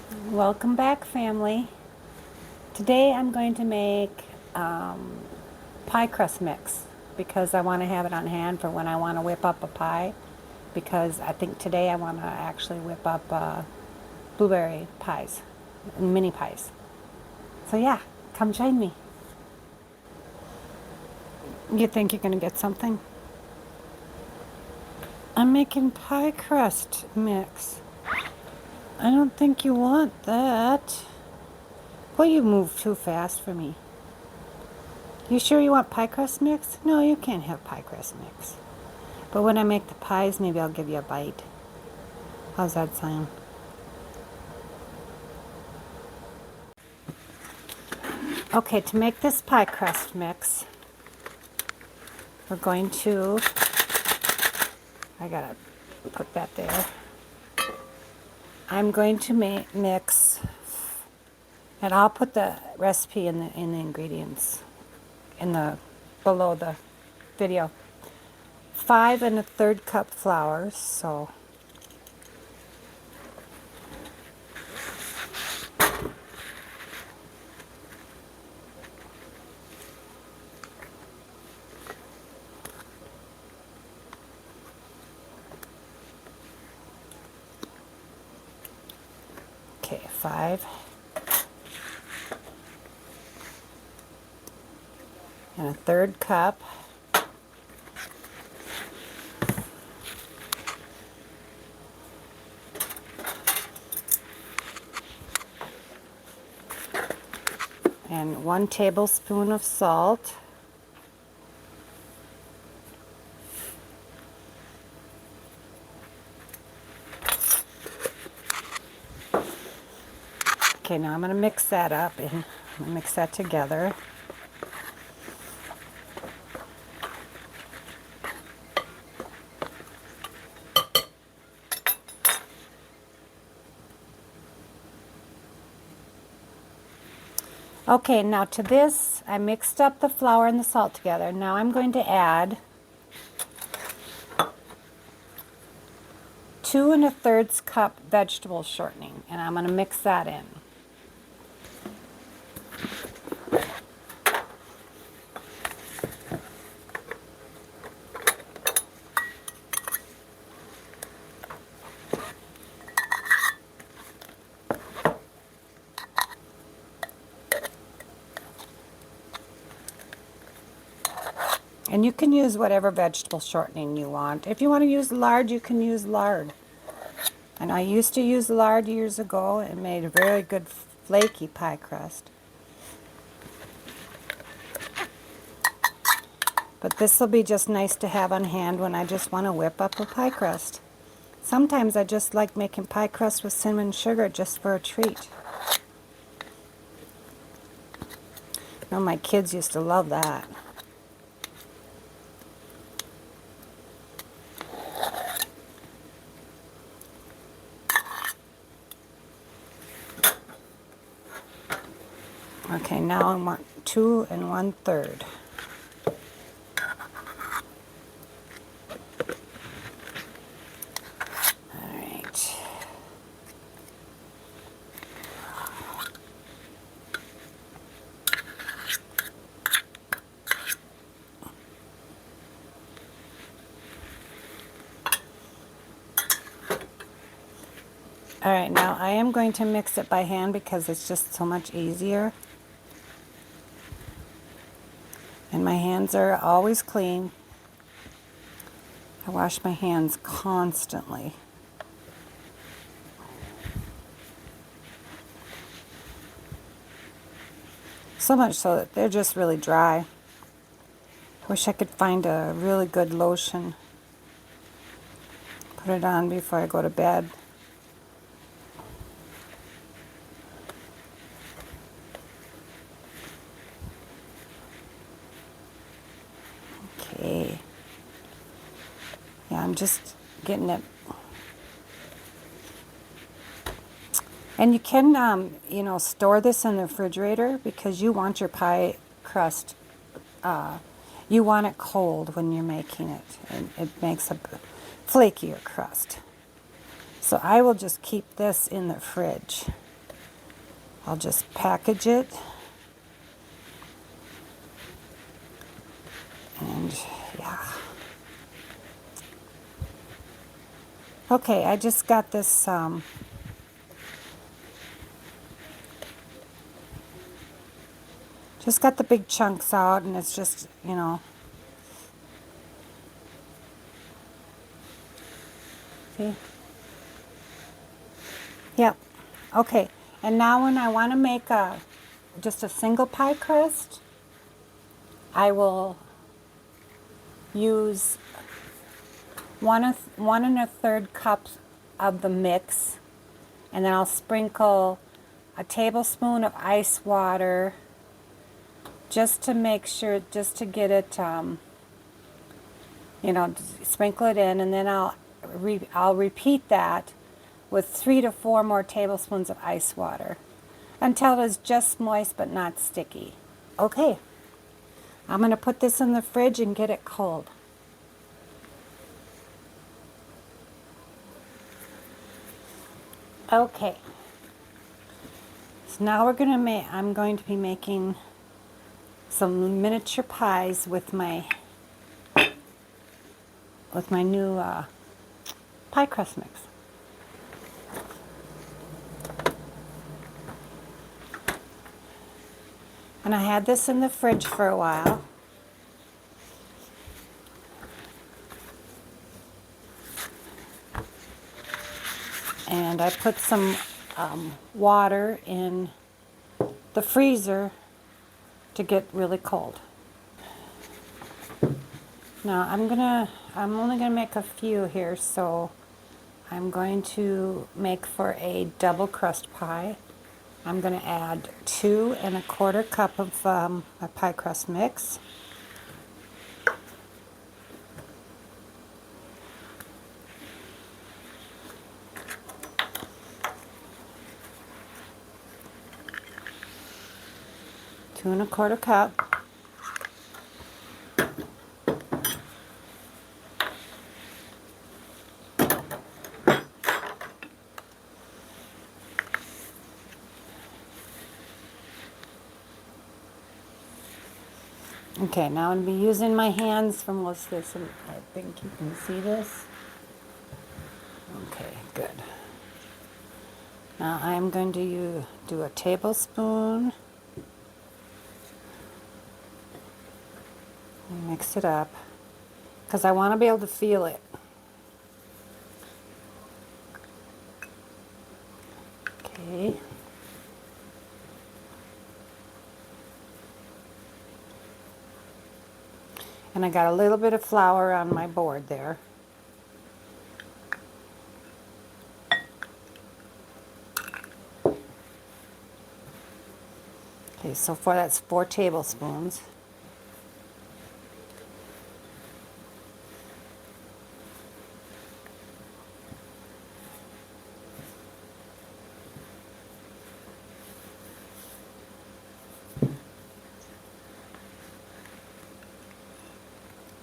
Welcome back, family. Today I'm going to make pie crust mix because I want to have it on hand for when I want to whip up a pie, because I think today I want to actually whip up blueberry pies, mini pies. So yeah, come join me. You think you're going to get something? I'm making pie crust mix. I don't think you want that. Boy, you move too fast for me. You sure you want pie crust mix? No, you can't have pie crust mix. But when I make the pies, maybe I'll give you a bite. How's that sound? Okay, to make this pie crust mix, we're going to, I gotta put that there. I'm going to mix, and I'll put the recipe in the ingredients in the below the video. 5 1/3 cup flour, so okay, 5 1/3 cup. And 1 tablespoon of salt. Okay, now I'm going to mix that up and mix that together. Okay, now to this, I mixed up the flour and the salt together. Now I'm going to add 2 1/3 cup vegetable shortening, and I'm going to mix that in. And you can use whatever vegetable shortening you want. If you want to use lard, you can use lard. And I used to use lard years ago. It made a very good flaky pie crust. But this will be just nice to have on hand when I just want to whip up a pie crust. Sometimes I just like making pie crust with cinnamon sugar just for a treat. You know, my kids used to love that. Okay, now I want 2 1/3. All right. All right, now I am going to mix it by hand because it's just so much easier. And my hands are always clean. I wash my hands constantly. So much so that they're just really dry. Wish I could find a really good lotion. Put it on before I go to bed. Okay. Yeah, I'm just getting it. And you can, you know, store this in the refrigerator because you want your pie crust, you want it cold when you're making it. And it makes a flakier crust. So I will just keep this in the fridge. I'll just package it. And yeah. Okay, I just got this just got the big chunks out, and it's just, you know, see? Yep. Okay, and now when I want to make just a single pie crust, I will use 1 1/3 cups of the mix, and then I'll sprinkle a tablespoon of ice water just to make sure, just to get it, you know, sprinkle it in, and then I'll repeat that with 3 to 4 more tablespoons of ice water until it is just moist but not sticky. Okay, I'm going to put this in the fridge and get it cold. Okay, so now I'm going to be making some miniature pies with my new pie crust mix. And I had this in the fridge for a while. And I put some water in the freezer to get really cold. Now I'm only gonna make a few here, so I'm going to make for a double crust pie. I'm gonna add 2 1/4 cup of my pie crust mix. Two and a quarter cup. Okay, now I'm going to be using my hands for most of this, and I think you can see this. Okay, good. Now I'm going to do a tablespoon. Mix it up, because I want to be able to feel it. Okay. And I got a little bit of flour on my board there. Okay, so that's 4 tablespoons.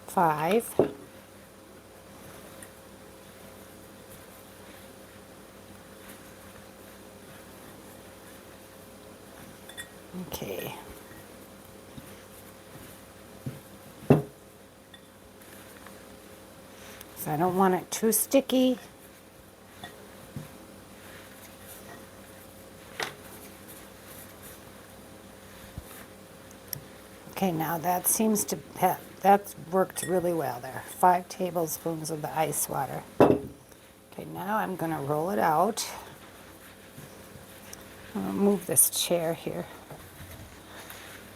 Five. Okay. So I don't want it too sticky. Okay, now that seems to that's worked really well there. 5 tablespoons of the ice water. Okay, now I'm going to roll it out. I'll move this chair here.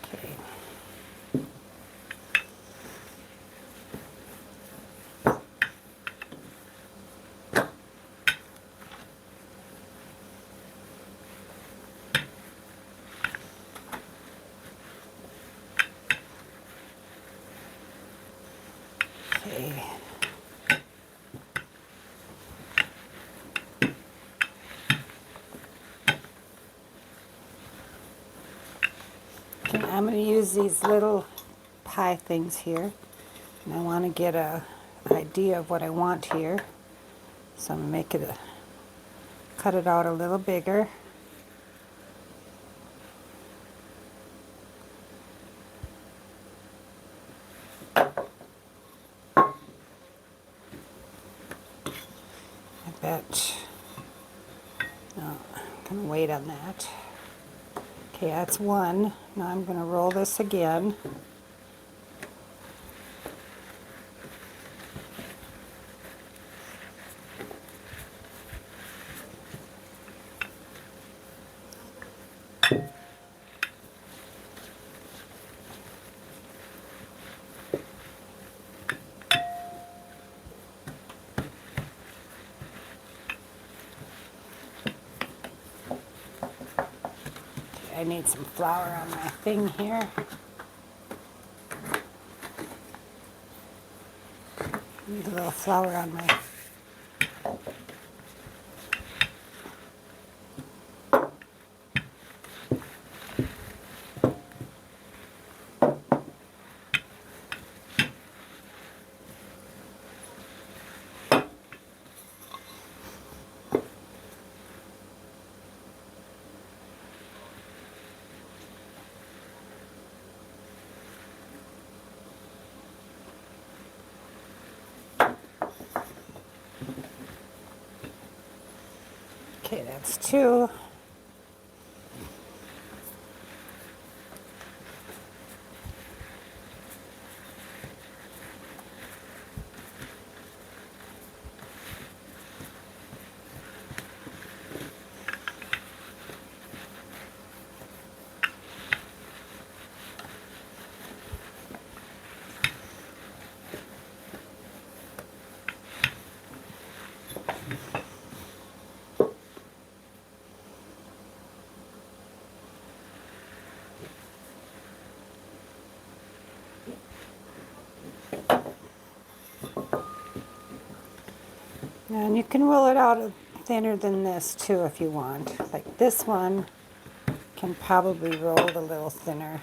Okay. Okay. Okay, I'm going to use these little pie things here, and I want to get an idea of what I want here. So I'm going to cut it out a little bigger. that. No, I'm going to wait on that. Okay, that's one. Now I'm going to roll this again. I need some flour on my thing here. Need a little flour on my... Okay, that's two. And you can roll it out thinner than this too if you want. Like this one can probably roll a little thinner.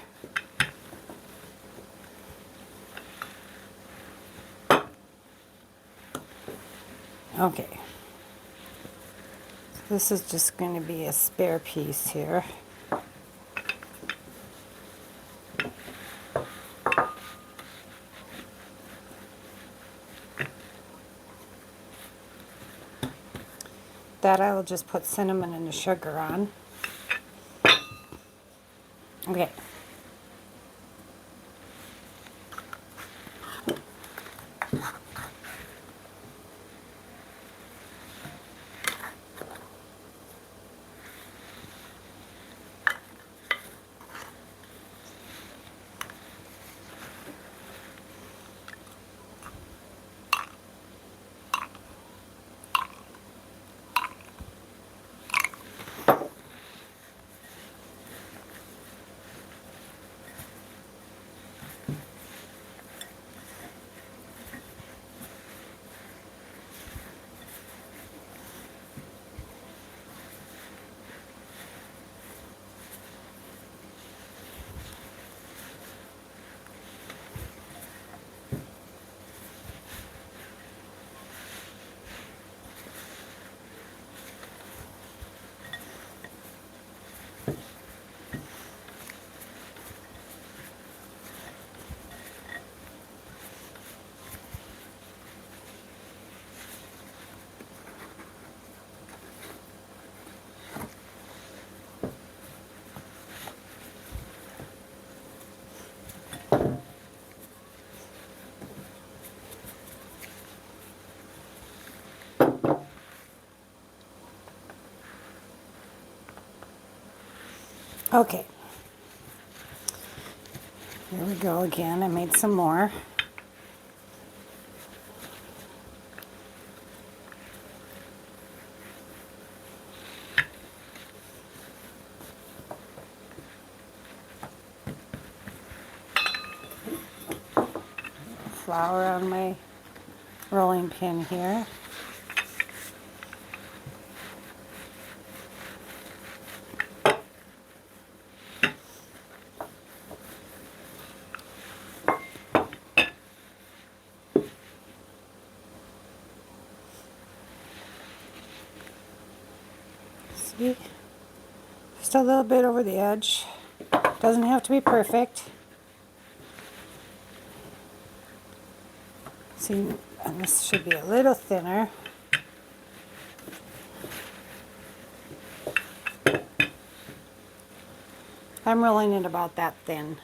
Okay. This is just going to be a spare piece here. That I will just put cinnamon and the sugar on. Okay. Okay. Here we go again. I made some more. Flour on my rolling pin here. See? Just a little bit over the edge. Doesn't have to be perfect. See, and this should be a little thinner. I'm rolling it about that thin.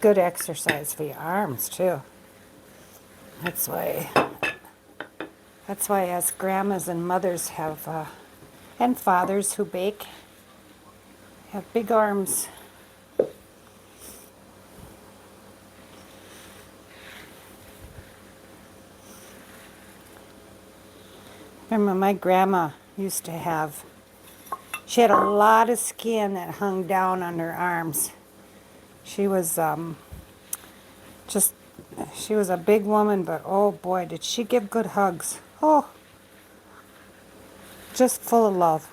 Good exercise for your arms too. That's why us grandmas and mothers have, and fathers who bake, have big arms. Remember my grandma used to have, she had a lot of skin that hung down on her arms. She was she was a big woman, but oh boy, did she give good hugs. Oh, just full of love.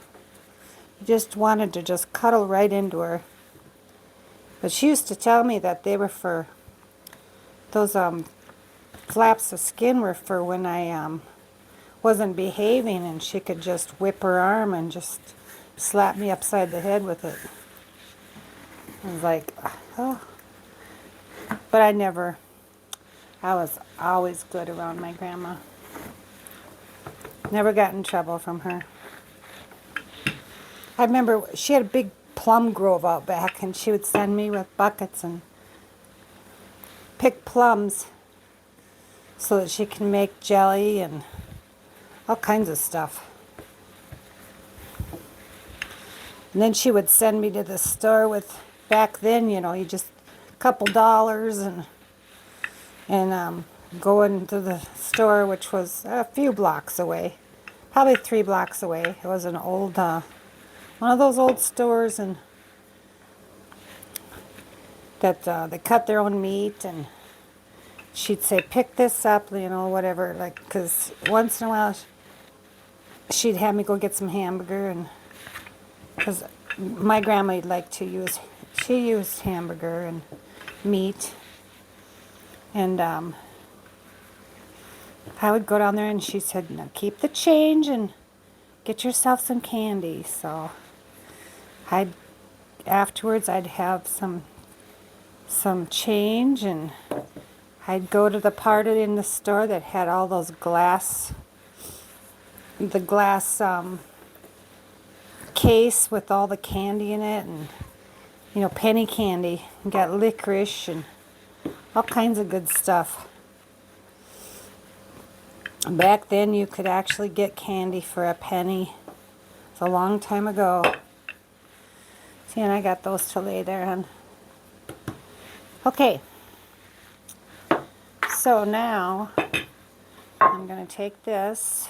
You just wanted to just cuddle right into her. But she used to tell me that they were for, those flaps of skin were for when I wasn't behaving, and she could just whip her arm and just slap me upside the head with it. I was like, oh. But I was always good around my grandma. Never got in trouble from her. I remember she had a big plum grove out back, and she would send me with buckets and pick plums so that she can make jelly and all kinds of stuff. And then she would send me to the store with, back then, you know, you just a couple dollars and go into the store, which was a few blocks away, probably 3 blocks away. It was an old, one of those old stores, and that they cut their own meat, and she'd say, pick this up, you know, whatever, like, because once in a while she'd have me go get some hamburger, and because my grandma liked to use, she used hamburger and meat, and I would go down there, and she said, now keep the change and get yourself some candy. So afterwards I'd have some change, and I'd go to the part in the store that had all those the glass case with all the candy in it, and you know, penny candy, and got licorice and all kinds of good stuff. Back then you could actually get candy for a penny. It's a long time ago. See, and I got those to lay there on. Okay, so now I'm going to take this,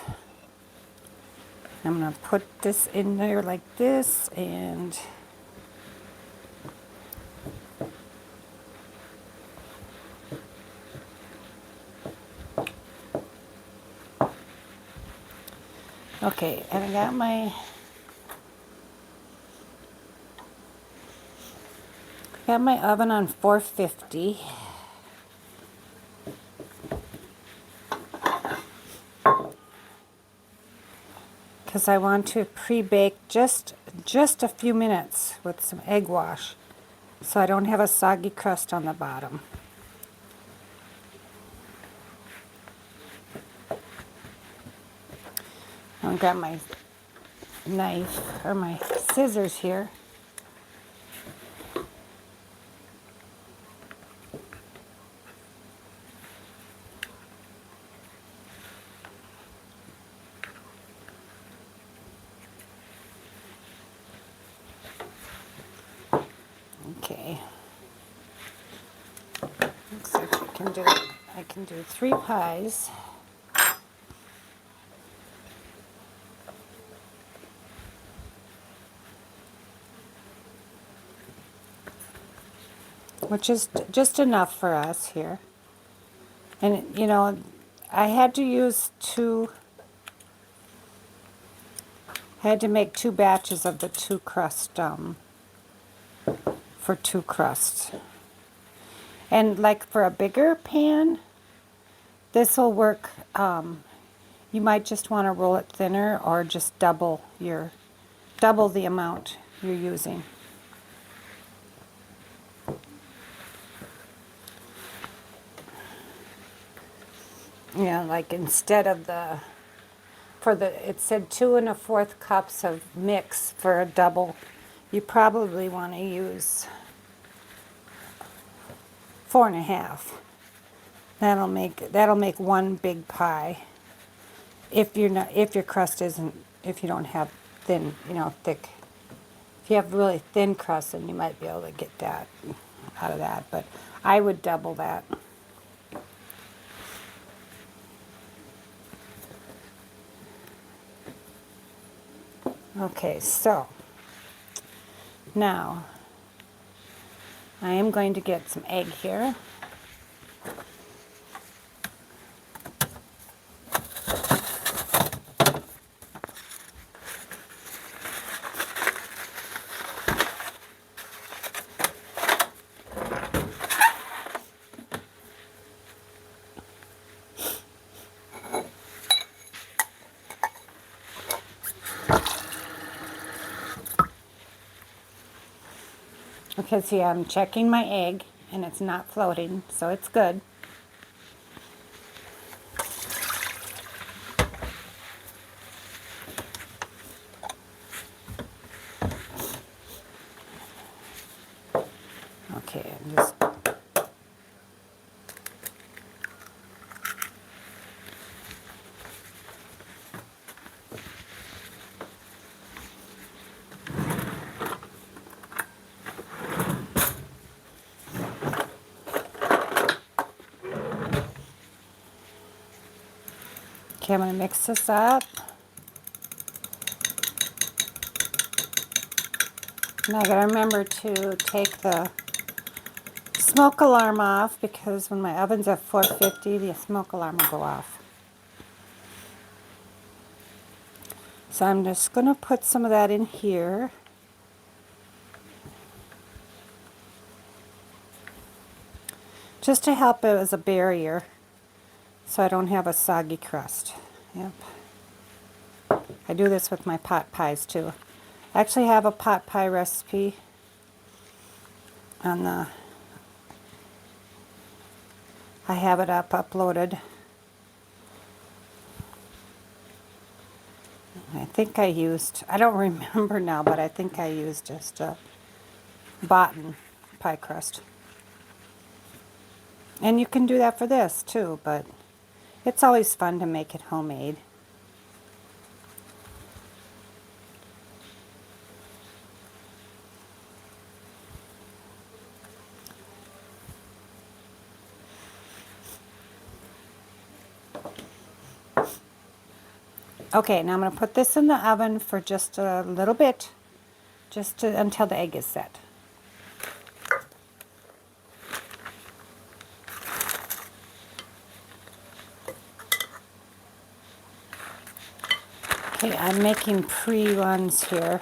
I'm going to put this in there like this, and okay, and I got my oven on 450. Because I want to pre-bake just a few minutes with some egg wash, so I don't have a soggy crust on the bottom. I've got my knife, or my scissors here. Okay. Looks like I can do 3 pies. Which is just enough for us here. And you know, I had to use 2 I had to make 2 batches of the 2 crust, for 2 crusts. And like for a bigger pan, this will work. You might just want to roll it thinner or just double the amount you're using. Yeah, like instead of it said 2 1/4 cups of mix for a double. You probably want to use 4 1/2. That'll make one big pie. If your crust isn't, if you don't have thin, thick. If you have really thin crust, then you might be able to get that out of that. But I would double that. Okay, so now I am going to get some egg here. Okay, see, I'm checking my egg and it's not floating, so it's good. Okay, I'm just okay, I'm going to mix this up. And I got to remember to take the smoke alarm off because when my oven's at 450, the smoke alarm will go off. So I'm just going to put some of that in here. Just to help it as a barrier so I don't have a soggy crust. Yep. I do this with my pot pies too. I actually have a pot pie recipe on the, I have it uploaded. I think I used, I don't remember now, but I think I used just a boughten pie crust. And you can do that for this too, but it's always fun to make it homemade. Okay, now I'm going to put this in the oven for just a little bit, until the egg is set. Okay, I'm making pre-runs here.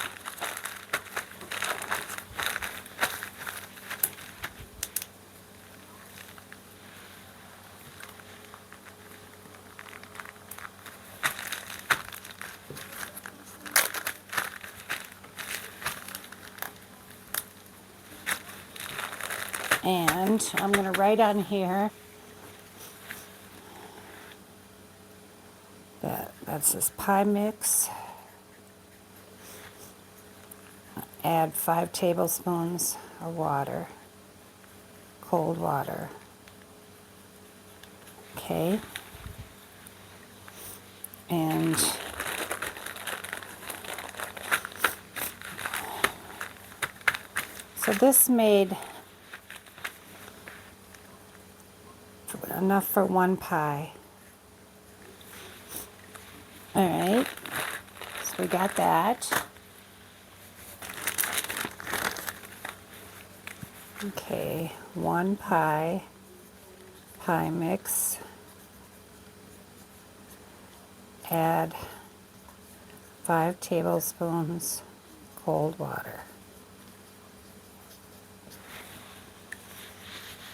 And I'm going to write on here that that's this pie mix. Add 5 tablespoons of water, cold water. Okay. And so this made enough for 1 pie. All right, so we got that. Okay, 1 pie mix. Add 5 tablespoons cold water.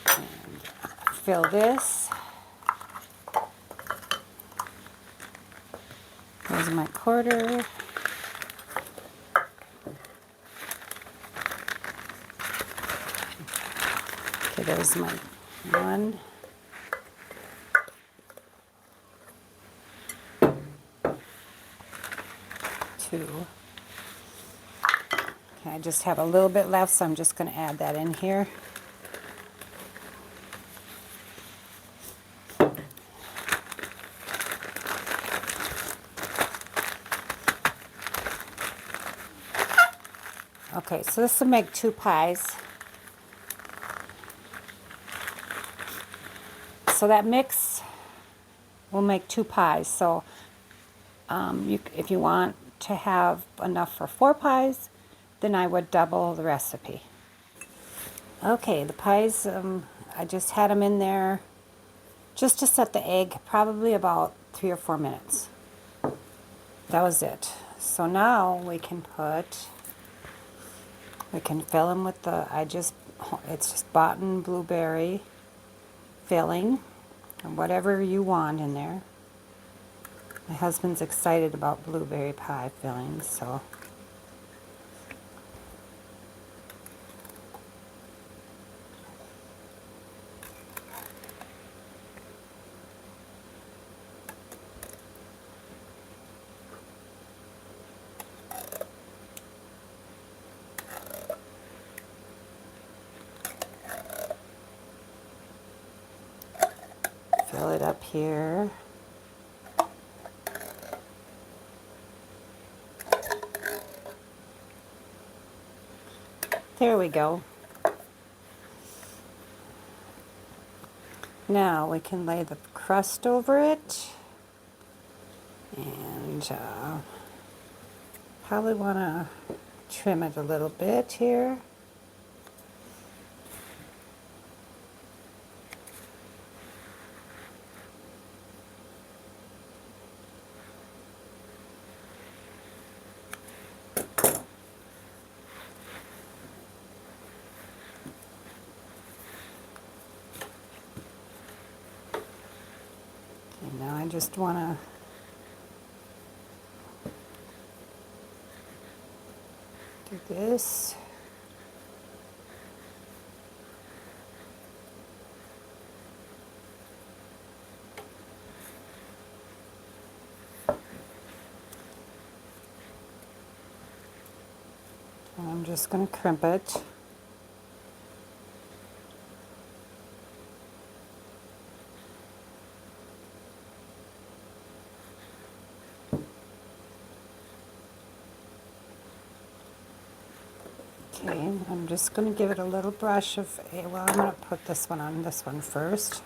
And fill this. Here's my quarter. Okay, there's my 1. 2. Okay, I just have a little bit left, so I'm just going to add that in here. Okay, so this will make 2 pies. So that mix will make 2 pies. So if you want to have enough for 4 pies, then I would double the recipe. Okay, the pies, I just had them in there just to set the egg, probably about 3 or 4 minutes. That was it. So now we can fill them with it's just boughten blueberry filling, or whatever you want in there. My husband's excited about blueberry pie fillings, so. Fill it up here. There we go. Now we can lay the crust over it, and probably want to trim it a little bit here. And now I just want to do this. And I'm just going to crimp it. Okay, I'm just going to give it a little brush of, well, I'm going to put this one on this one first.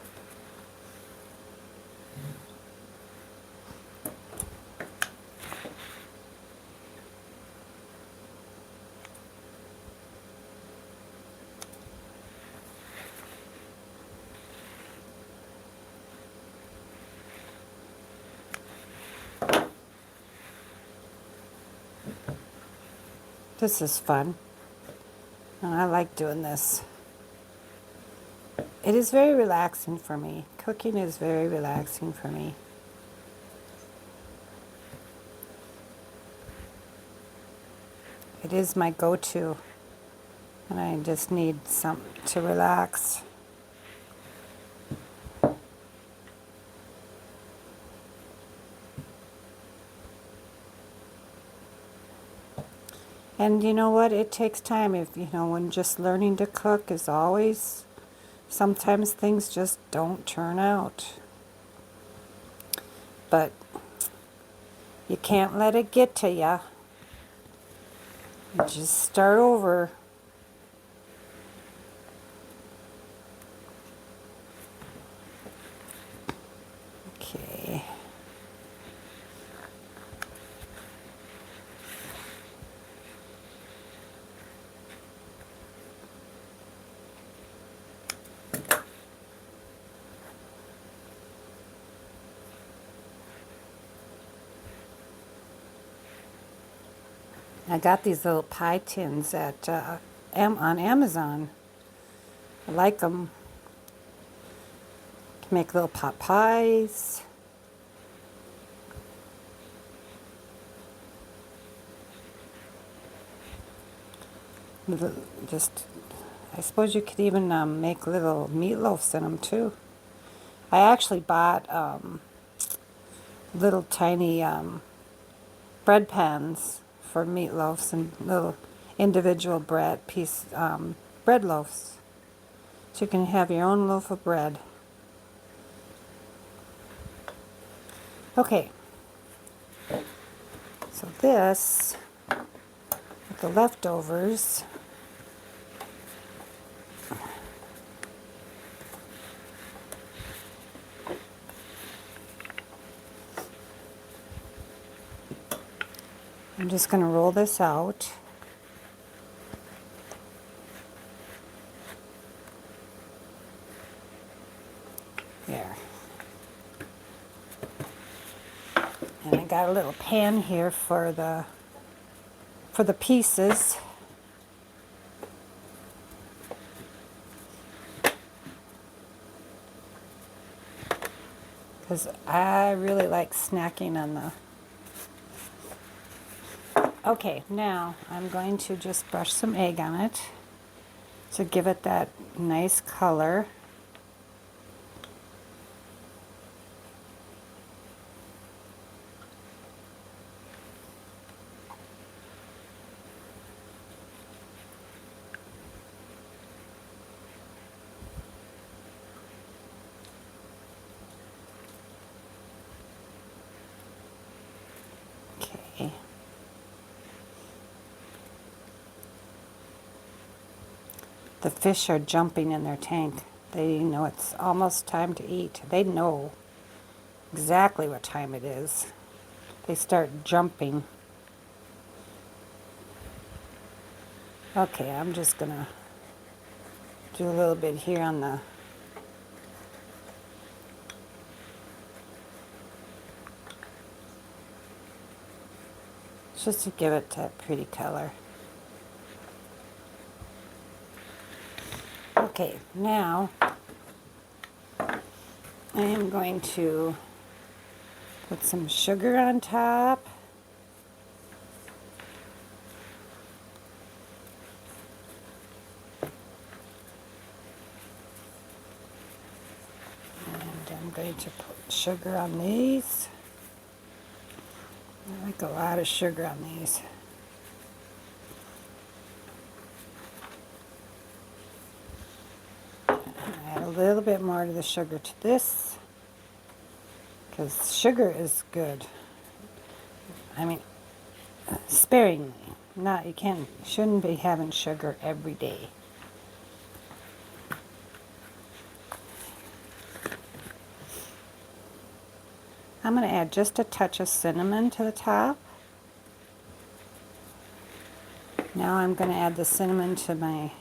This is fun, and I like doing this. It is very relaxing for me. Cooking is very relaxing for me. It is my go-to, and I just need something to relax. And you know what? It takes time. When just learning to cook is always, sometimes things just don't turn out. But you can't let it get to you. You just start over. Okay. I got these little pie tins at on Amazon. I like them to make little pot pies. Just, I suppose you could even make little meatloafs in them too. I actually bought little tiny bread pans for meatloafs and little individual bread bread loaves. So you can have your own loaf of bread. Okay. So this, with the leftovers, I'm just going to roll this out. There. And I got a little pan here for the pieces. Because I really like snacking on the... Okay, now I'm going to just brush some egg on it to give it that nice color. Okay. The fish are jumping in their tank. They know it's almost time to eat. They know exactly what time it is. They start jumping. Okay, I'm just gonna do a little bit here on the just to give it that pretty color. Okay, now I am going to put some sugar on top. And I'm going to put sugar on these. I like a lot of sugar on these. Add a little bit more to the sugar to this, because sugar is good. I mean, sparingly. Not, you shouldn't be having sugar every day. I'm going to add just a touch of cinnamon to the top. Now I'm going to add the cinnamon to my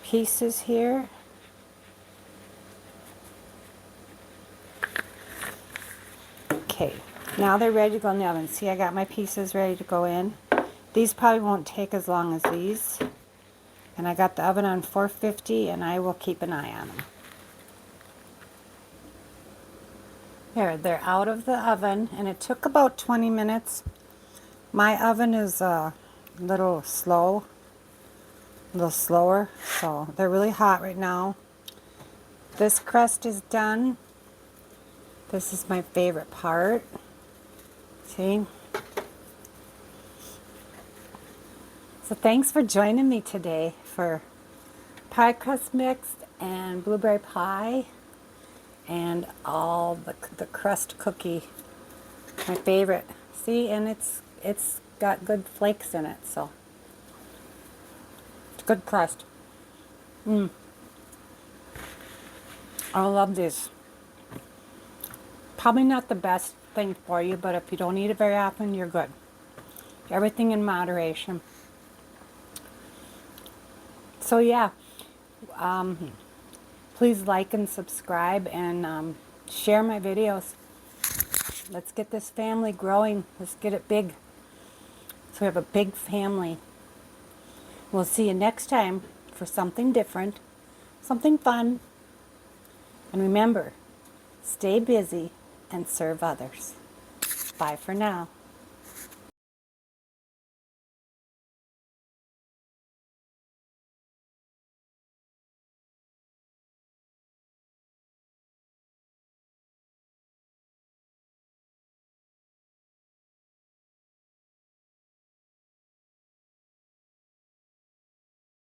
pieces here. Okay, now they're ready to go in the oven. See, I got my pieces ready to go in. These probably won't take as long as these. And I got the oven on 450, and I will keep an eye on them. There, they're out of the oven, and it took about 20 minutes. My oven is a little slower, so they're really hot right now. This crust is done. This is my favorite part. See? So thanks for joining me today for pie crust mix and blueberry pie and all the crust cookie. My favorite. See, and it's got good flakes in it, so it's good crust. I love this. Probably not the best thing for you, but if you don't eat it very often, you're good. Everything in moderation. So yeah, please like and subscribe and share my videos. Let's get this family growing. Let's get it big. So we have a big family. We'll see you next time for something different, something fun. And remember, stay busy and serve others. Bye for now.